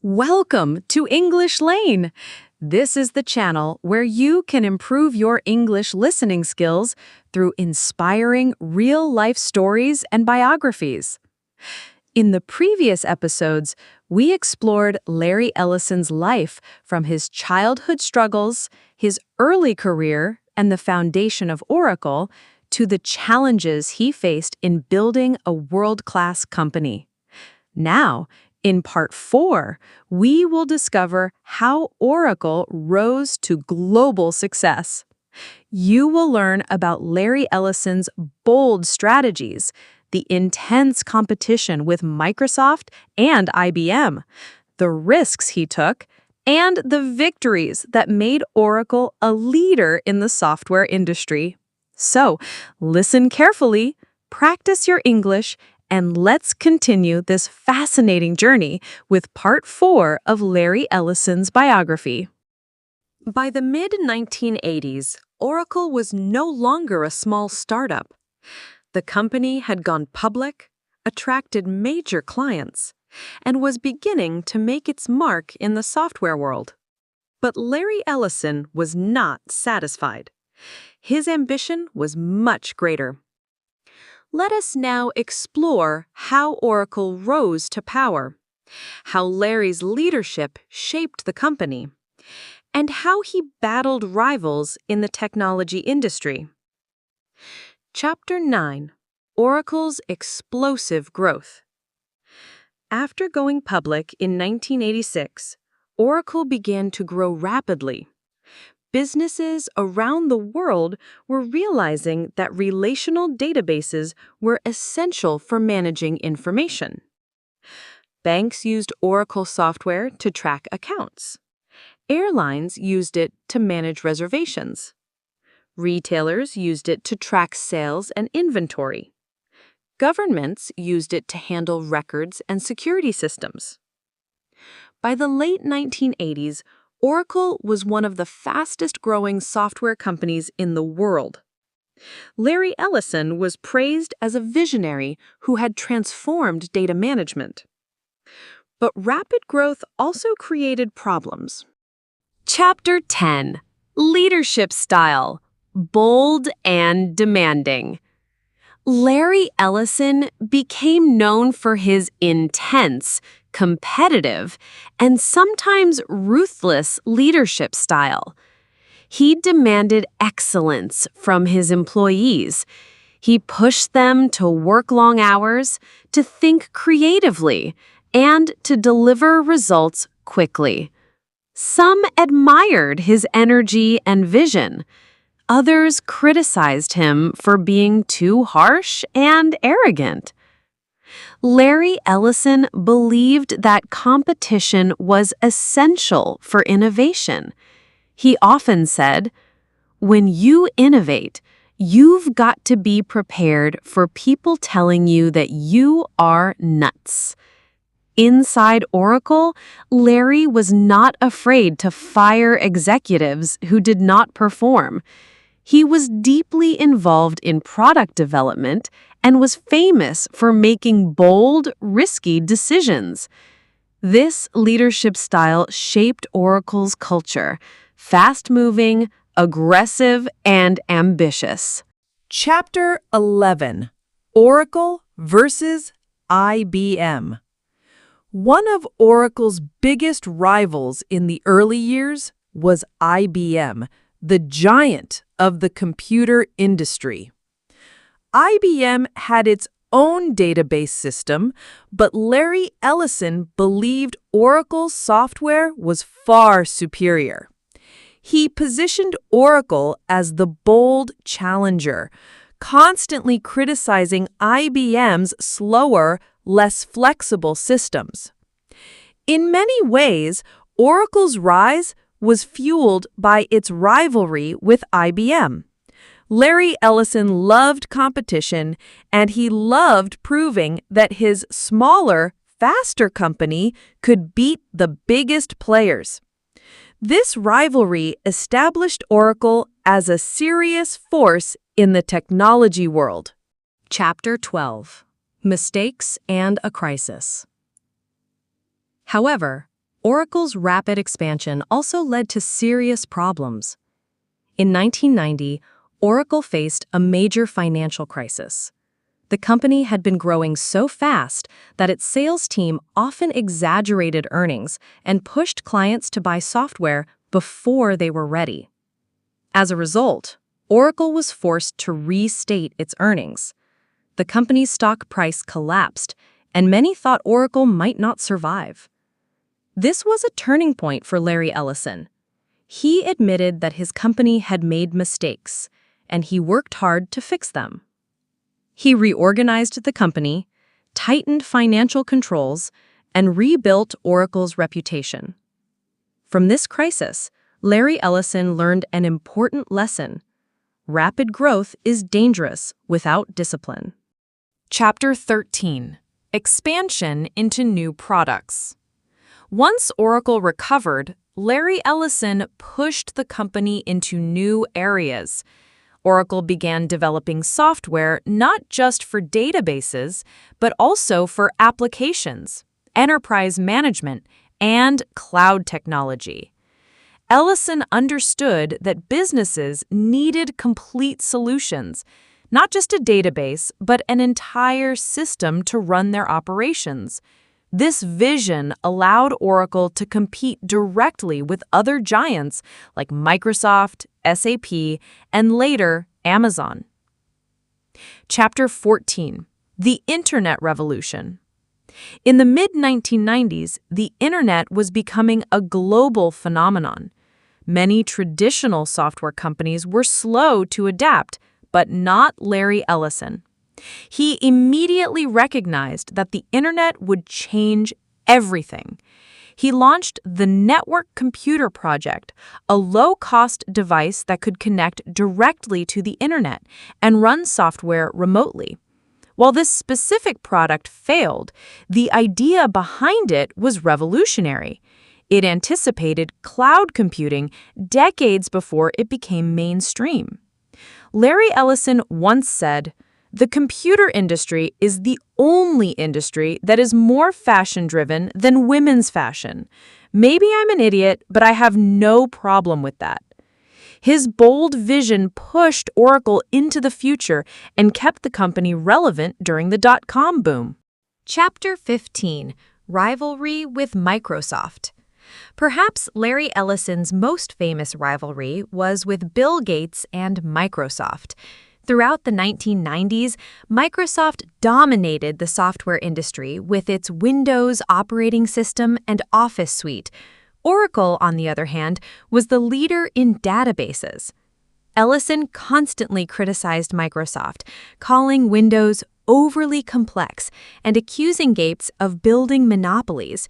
Welcome to English Lane. This is the channel where you can improve your English listening skills through inspiring real-life stories and biographies. In the previous episodes, we explored Larry Ellison's life from his childhood struggles, his early career, and the foundation of Oracle, to the challenges he faced in building a world-class company. Now, in Part 4, we will discover how Oracle rose to global success. You will learn about Larry Ellison's bold strategies, the intense competition with Microsoft and IBM, the risks he took, and the victories that made Oracle a leader in the software industry. So, listen carefully, practice your English, and let's continue this fascinating journey with Part 4 of Larry Ellison's biography. By the mid-1980s, Oracle was no longer a small startup. The company had gone public, attracted major clients, and was beginning to make its mark in the software world. But Larry Ellison was not satisfied. His ambition was much greater. Let us now explore how Oracle rose to power, how Larry's leadership shaped the company, and how he battled rivals in the technology industry. Chapter 9: Oracle's Explosive Growth. After going public in 1986, Oracle began to grow rapidly. Businesses around the world were realizing that relational databases were essential for managing information. Banks used Oracle software to track accounts. Airlines used it to manage reservations. Retailers used it to track sales and inventory. Governments used it to handle records and security systems. By the late 1980s, Oracle was one of the fastest-growing software companies in the world. Larry Ellison was praised as a visionary who had transformed data management. But rapid growth also created problems. Chapter 10: Leadership Style: Bold and Demanding. Larry Ellison became known for his intense, competitive, and sometimes ruthless leadership style. He demanded excellence from his employees. He pushed them to work long hours, to think creatively, and to deliver results quickly. Some admired his energy and vision. Others criticized him for being too harsh and arrogant. Larry Ellison believed that competition was essential for innovation. He often said, "When you innovate, you've got to be prepared for people telling you that you are nuts." Inside Oracle, Larry was not afraid to fire executives who did not perform. He was deeply involved in product development and was famous for making bold, risky decisions. This leadership style shaped Oracle's culture: fast-moving, aggressive, and ambitious. Chapter 11: Oracle versus IBM. One of Oracle's biggest rivals in the early years was IBM, the giant of the computer industry. IBM had its own database system, but Larry Ellison believed Oracle's software was far superior. He positioned Oracle as the bold challenger, constantly criticizing IBM's slower, less flexible systems. In many ways, Oracle's rise was fueled by its rivalry with IBM. Larry Ellison loved competition, and he loved proving that his smaller, faster company could beat the biggest players. This rivalry established Oracle as a serious force in the technology world. Chapter 12: Mistakes and a Crisis. However, Oracle's rapid expansion also led to serious problems. In 1990, Oracle faced a major financial crisis. The company had been growing so fast that its sales team often exaggerated earnings and pushed clients to buy software before they were ready. As a result, Oracle was forced to restate its earnings. The company's stock price collapsed, and many thought Oracle might not survive. This was a turning point for Larry Ellison. He admitted that his company had made mistakes, and he worked hard to fix them. He reorganized the company, tightened financial controls, and rebuilt Oracle's reputation. From this crisis, Larry Ellison learned an important lesson. Rapid growth is dangerous without discipline. Chapter 13. Expansion into new products. Once Oracle recovered, Larry Ellison pushed the company into new areas. Oracle began developing software not just for databases, but also for applications, enterprise management, and cloud technology. Ellison understood that businesses needed complete solutions, not just a database, but an entire system to run their operations. This vision allowed Oracle to compete directly with other giants like Microsoft, SAP, and later, Amazon. Chapter 14. The Internet Revolution. In the mid-1990s, the Internet was becoming a global phenomenon. Many traditional software companies were slow to adapt, but not Larry Ellison. He immediately recognized that the Internet would change everything. He launched the Network Computer Project, a low-cost device that could connect directly to the Internet and run software remotely. While this specific product failed, the idea behind it was revolutionary. It anticipated cloud computing decades before it became mainstream. Larry Ellison once said, "The computer industry is the only industry that is more fashion-driven than women's fashion. Maybe I'm an idiot, but I have no problem with that." His bold vision pushed Oracle into the future and kept the company relevant during the dot-com boom. Chapter 15. Rivalry with Microsoft. Perhaps Larry Ellison's most famous rivalry was with Bill Gates and Microsoft. Throughout the 1990s, Microsoft dominated the software industry with its Windows operating system and Office suite. Oracle, on the other hand, was the leader in databases. Ellison constantly criticized Microsoft, calling Windows overly complex and accusing Gates of building monopolies.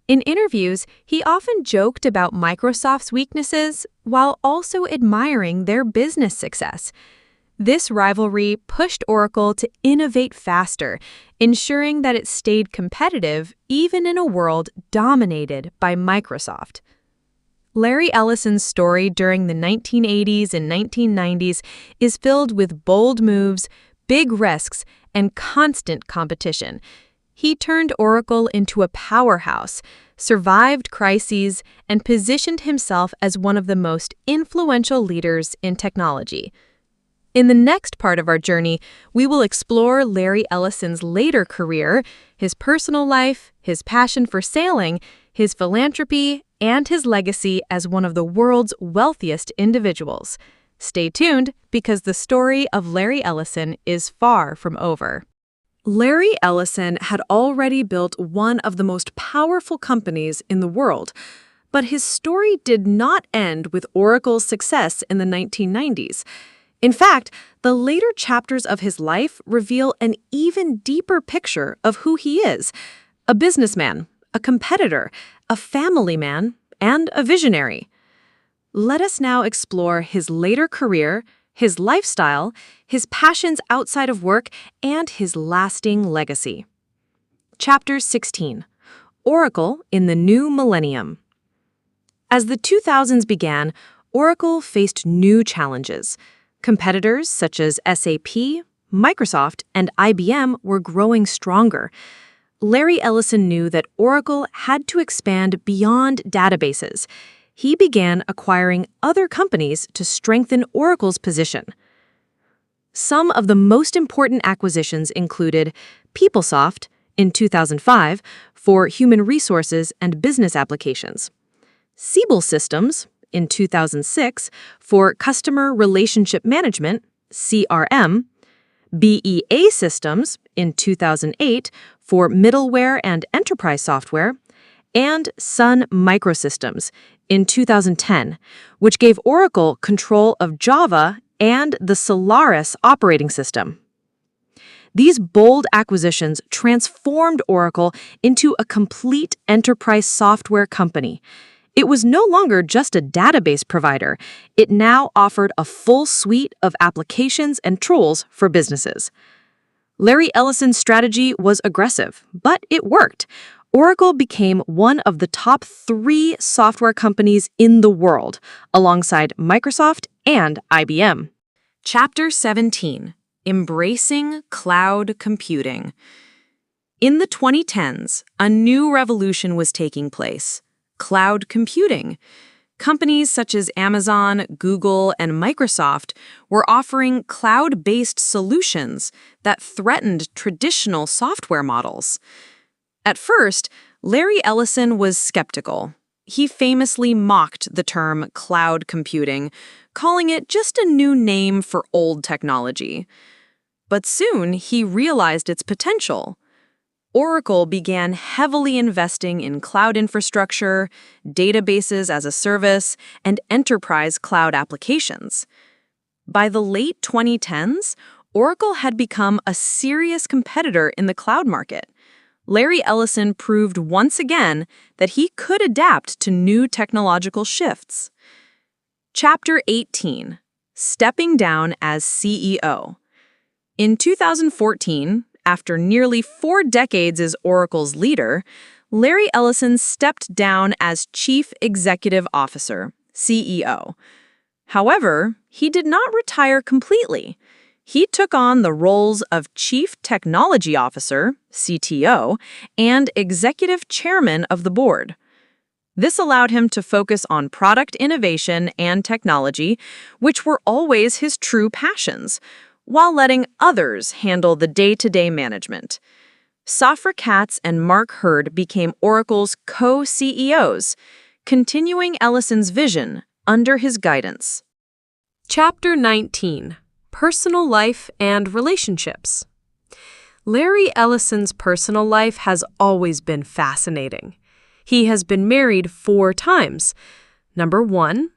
In interviews, he often joked about Microsoft's weaknesses while also admiring their business success. This rivalry pushed Oracle to innovate faster, ensuring that it stayed competitive even in a world dominated by Microsoft. Larry Ellison's story during the 1980s and 1990s is filled with bold moves, big risks, and constant competition. He turned Oracle into a powerhouse, survived crises, and positioned himself as one of the most influential leaders in technology. In the next part of our journey, we will explore Larry Ellison's later career, his personal life, his passion for sailing, his philanthropy, and his legacy as one of the world's wealthiest individuals. Stay tuned, because the story of Larry Ellison is far from over. Larry Ellison had already built one of the most powerful companies in the world, but his story did not end with Oracle's success in the 1990s. In fact, the later chapters of his life reveal an even deeper picture of who he is: a businessman, a competitor, a family man, and a visionary. Let us now explore his later career, his lifestyle, his passions outside of work, and his lasting legacy. Chapter 16. Oracle in the New Millennium. As the 2000s began, Oracle faced new challenges. Competitors such as SAP, Microsoft, and IBM were growing stronger. Larry Ellison knew that Oracle had to expand beyond databases. He began acquiring other companies to strengthen Oracle's position. Some of the most important acquisitions included PeopleSoft in 2005 for human resources and business applications, Siebel Systems in 2006 for customer relationship management, CRM, BEA Systems in 2008 for middleware and enterprise software, and Sun Microsystems in 2010, which gave Oracle control of Java and the Solaris operating system. These bold acquisitions transformed Oracle into a complete enterprise software company. It was no longer just a database provider. It now offered a full suite of applications and tools for businesses. Larry Ellison's strategy was aggressive, but it worked. Oracle became one of the top 3 software companies in the world, alongside Microsoft and IBM. Chapter 17. Embracing Cloud Computing. In the 2010s, a new revolution was taking place: cloud computing. Companies such as Amazon, Google, and Microsoft were offering cloud-based solutions that threatened traditional software models. At first, Larry Ellison was skeptical. He famously mocked the term cloud computing, calling it just a new name for old technology. But soon he realized its potential. Oracle began heavily investing in cloud infrastructure, databases as a service, and enterprise cloud applications. By the late 2010s, Oracle had become a serious competitor in the cloud market. Larry Ellison proved once again that he could adapt to new technological shifts. Chapter 18. Stepping down as CEO. In 2014, after nearly 4 decades as Oracle's leader, Larry Ellison stepped down as Chief Executive Officer, CEO. However, he did not retire completely. He took on the roles of Chief Technology Officer, CTO, and Executive Chairman of the board. This allowed him to focus on product innovation and technology, which were always his true passions, while letting others handle the day-to-day management. Safra Catz and Mark Hurd became Oracle's co-CEOs, continuing Ellison's vision under his guidance. Chapter 19. Personal Life and Relationships. Larry Ellison's personal life has always been fascinating. He has been married 4 times. Number 1,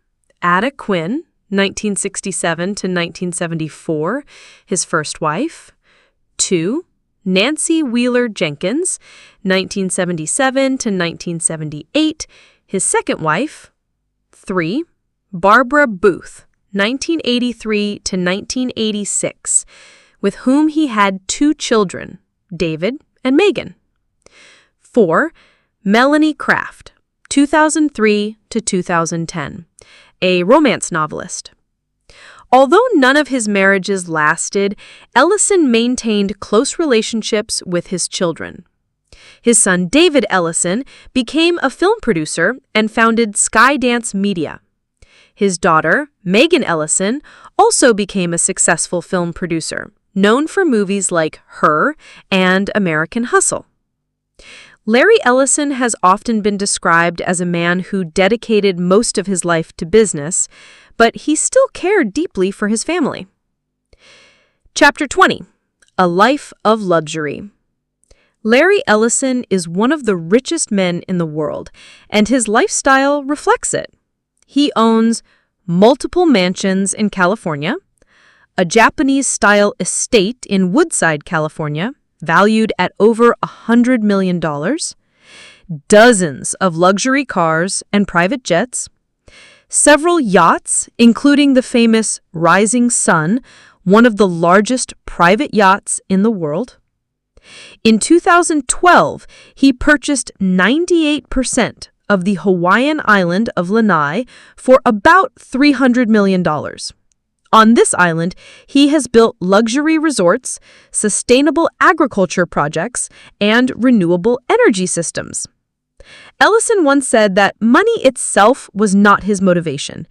Ada Quinn, 1967 to 1974, his first wife. 2, Nancy Wheeler Jenkins, 1977 to 1978, his second wife. 3, Barbara Booth, 1983 to 1986, with whom he had 2 children, David and Megan. 4, Melanie Kraft, 2003 to 2010, a romance novelist. Although none of his marriages lasted, Ellison maintained close relationships with his children. His son David Ellison became a film producer and founded Skydance Media. His daughter, Megan Ellison, also became a successful film producer, known for movies like Her and American Hustle. Larry Ellison has often been described as a man who dedicated most of his life to business, but he still cared deeply for his family. Chapter 20. A Life of Luxury. Larry Ellison is one of the richest men in the world, and his lifestyle reflects it. He owns multiple mansions in California, a Japanese-style estate in Woodside, California, valued at over $100 million, dozens of luxury cars and private jets, several yachts, including the famous Rising Sun, one of the largest private yachts in the world. In 2012, he purchased 98% of the Hawaiian island of Lanai for about $300 million. On this island, he has built luxury resorts, sustainable agriculture projects, and renewable energy systems. Ellison once said that money itself was not his motivation.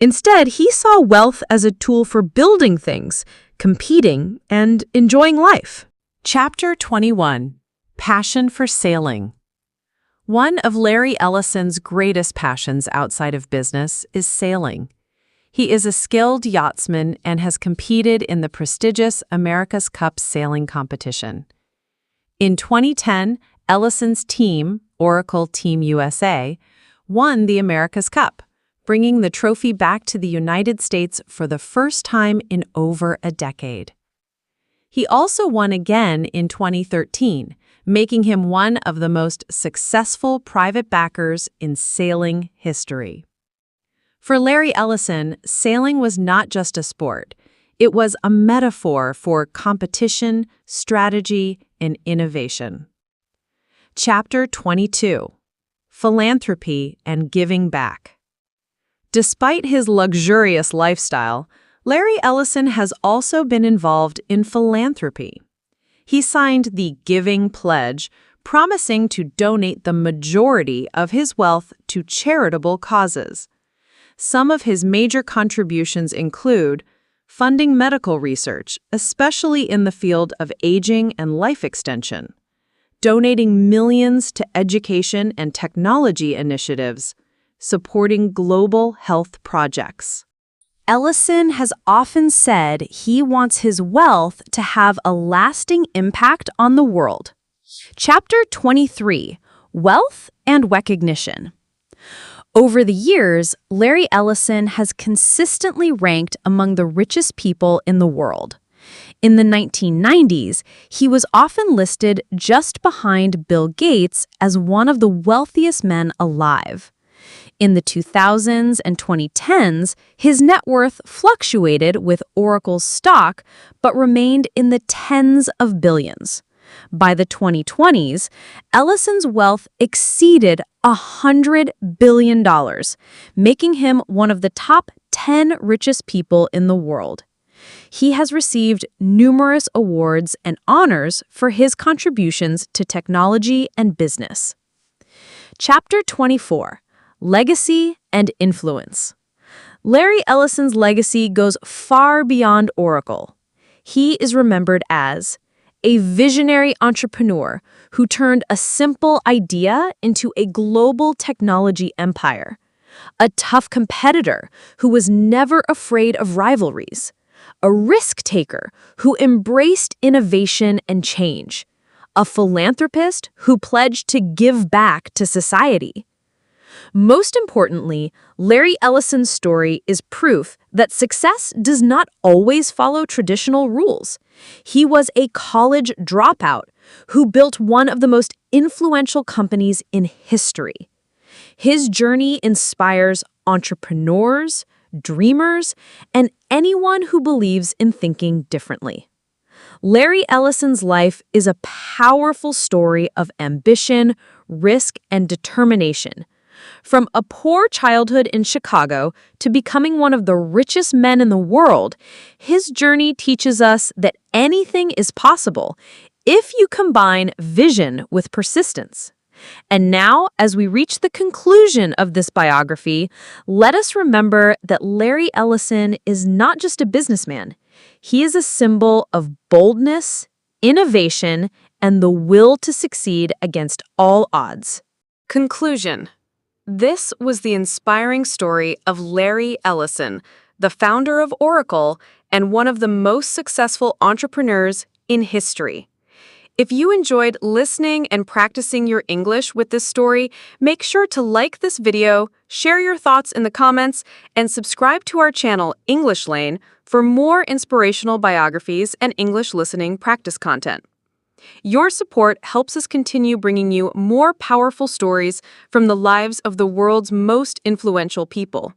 Instead, he saw wealth as a tool for building things, competing, and enjoying life. Chapter 21. Passion for Sailing. One of Larry Ellison's greatest passions outside of business is sailing. He is a skilled yachtsman and has competed in the prestigious America's Cup sailing competition. In 2010, Ellison's team, Oracle Team USA, won the America's Cup, bringing the trophy back to the United States for the first time in over a decade. He also won again in 2013, making him one of the most successful private backers in sailing history. For Larry Ellison, sailing was not just a sport. It was a metaphor for competition, strategy, and innovation. Chapter 22. Philanthropy and Giving Back. Despite his luxurious lifestyle, Larry Ellison has also been involved in philanthropy. He signed the Giving Pledge, promising to donate the majority of his wealth to charitable causes. Some of his major contributions include funding medical research, especially in the field of aging and life extension, donating millions to education and technology initiatives, supporting global health projects. Ellison has often said he wants his wealth to have a lasting impact on the world. Chapter 23. Wealth and Recognition. Over the years, Larry Ellison has consistently ranked among the richest people in the world. In the 1990s, he was often listed just behind Bill Gates as one of the wealthiest men alive. In the 2000s and 2010s, his net worth fluctuated with Oracle's stock, but remained in the tens of billions. By the 2020s, Ellison's wealth exceeded $100 billion, making him one of the top 10 richest people in the world. He has received numerous awards and honors for his contributions to technology and business. Chapter 24. Legacy and Influence. Larry Ellison's legacy goes far beyond Oracle. He is remembered as a visionary entrepreneur who turned a simple idea into a global technology empire, a tough competitor who was never afraid of rivalries, a risk-taker who embraced innovation and change, a philanthropist who pledged to give back to society. Most importantly, Larry Ellison's story is proof that success does not always follow traditional rules. He was a college dropout who built one of the most influential companies in history. His journey inspires entrepreneurs, dreamers, and anyone who believes in thinking differently. Larry Ellison's life is a powerful story of ambition, risk, and determination. From a poor childhood in Chicago to becoming one of the richest men in the world, his journey teaches us that anything is possible if you combine vision with persistence. And now, as we reach the conclusion of this biography, let us remember that Larry Ellison is not just a businessman. He is a symbol of boldness, innovation, and the will to succeed against all odds. Conclusion. This was the inspiring story of Larry Ellison, the founder of Oracle and one of the most successful entrepreneurs in history. If you enjoyed listening and practicing your English with this story, make sure to like this video, share your thoughts in the comments, and subscribe to our channel, English Lane, for more inspirational biographies and English listening practice content. Your support helps us continue bringing you more powerful stories from the lives of the world's most influential people.